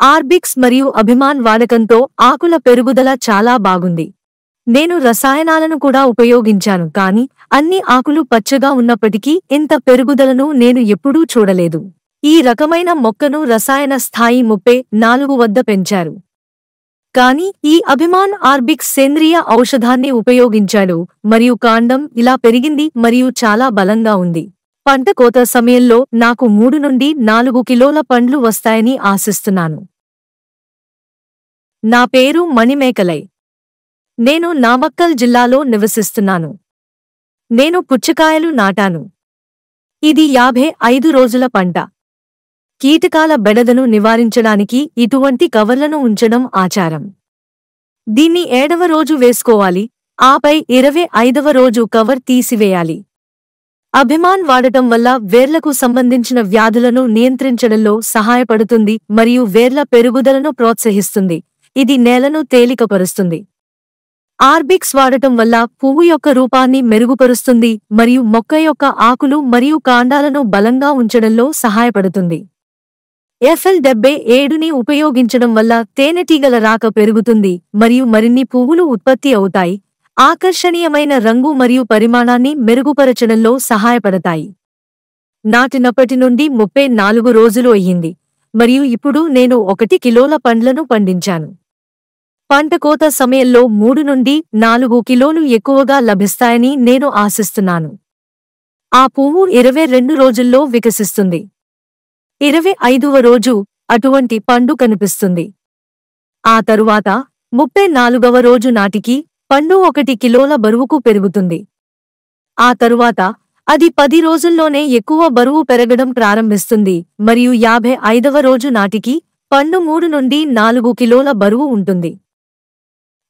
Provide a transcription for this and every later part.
ఆర్బిక్స్ మరియు అభిమాన్ వాడకంతో ఆకుల పెరుగుదల చాలా బాగుంది. నేను రసాయనాలను కూడా ఉపయోగించాను కానీ అన్ని ఆకులు పచ్చగా ఉన్నప్పటికీ ఇంత పెరుగుదలను నేను ఎప్పుడూ చూడలేదు. ఈ రకమైన మొక్కను రసాయన స్థాయి 34 వద్ద పెంచారు. కానీ ఈ అభిమాన్ ఆర్బిక్స్ సేంద్రియ ఔషధాన్ని ఉపయోగించాడు మరియు కాండం ఇలా పెరిగింది మరియు చాలా బలంగా ఉంది. పంట కోత సమయంలో నాకు 3 నుండి 4 కిలోల పండ్లు వస్తాయని ఆశిస్తున్నాను. నా పేరు మణిమేకలై. నేను నామక్కల్ జిల్లాలో నివసిస్తున్నాను. నేను పుచ్చకాయలు నాటాను. ఇది 55 రోజుల పంట. కీటకాల బెడదను నివారించడానికి ఇటువంటి కవర్లను ఉంచడం ఆచారం. దీన్ని 7వ రోజు వేసుకోవాలి, ఆపై 25వ రోజు కవర్ తీసివేయాలి. అభిమాన్ వాడటం వల్ల వేర్లకు సంబంధించిన వ్యాధులను నియంత్రించడంలో సహాయపడుతుంది మరియు వేర్ల పెరుగుదలను ప్రోత్సహిస్తుంది. ఇది నేలను తేలికపరుస్తుంది. ఆర్బిక్స్ వాడటం వల్ల పువ్వు యొక్క రూపాన్ని మెరుగుపరుస్తుంది మరియు మొక్క యొక్క ఆకులు మరియు కాండాలను బలంగా ఉంచడంలో సహాయపడుతుంది. FL77ని ఉపయోగించడం వల్ల తేనెటీగల రాక పెరుగుతుంది మరియు మరిన్ని పువ్వులు ఉత్పత్తి అవుతాయి. ఆకర్షణీయమైన రంగు మరియు పరిమాణాన్ని మెరుగుపరచడంలో సహాయపడతాయి. నాటినప్పటి నుండి 34 రోజులు అయ్యింది మరియు ఇప్పుడు నేను 1 కిలోల పండ్లను పండించాను. పంట కోత సమయంలో 3 నుండి 4 కిలోలు ఎక్కువగా లభిస్తాయని నేను ఆశిస్తున్నాను. ఆ పువ్వు 22 రోజుల్లో వికసిస్తుంది. 25వ రోజు అటువంటి పండు కనిపిస్తుంది. ఆ తరువాత 34వ రోజు నాటికి పండు 1 కిలోల బరువుకు పెరుగుతుంది. ఆ తరువాత అది 10 రోజుల్లోనే ఎక్కువ బరువు పెరగడం ప్రారంభిస్తుంది మరియు 55వ రోజు నాటికి పండు 3 నుండి 4 కిలోల బరువు ఉంటుంది.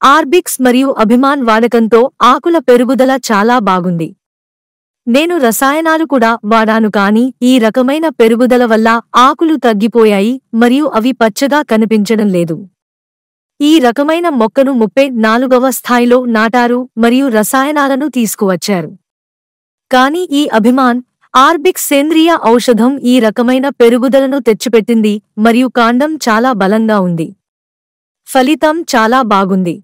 ఆర్బిక్స్ మరియు అభిమాన్ వాడకంతో ఆకుల పెరుగుదల చాలా బాగుంది. నేను రసాయనాలు కూడా వాడాను కానీ ఈ రకమైన పెరుగుదల వల్ల ఆకులు తగ్గిపోయాయి మరియు అవి పచ్చగా కనిపించడం లేదు. ఈ రకమైన మొక్కను 34వ స్థాయిలో నాటారు మరియు రసాయనాలను తీసుకువచ్చారు. కానీ ఈ అభిమాన్ ఆర్బిక్స్ సేంద్రియ ఔషధం ఈ రకమైన పెరుగుదలను తెచ్చిపెట్టింది మరియు కాండం చాలా బలంగా ఉంది. ఫలితం చాలా బాగుంది.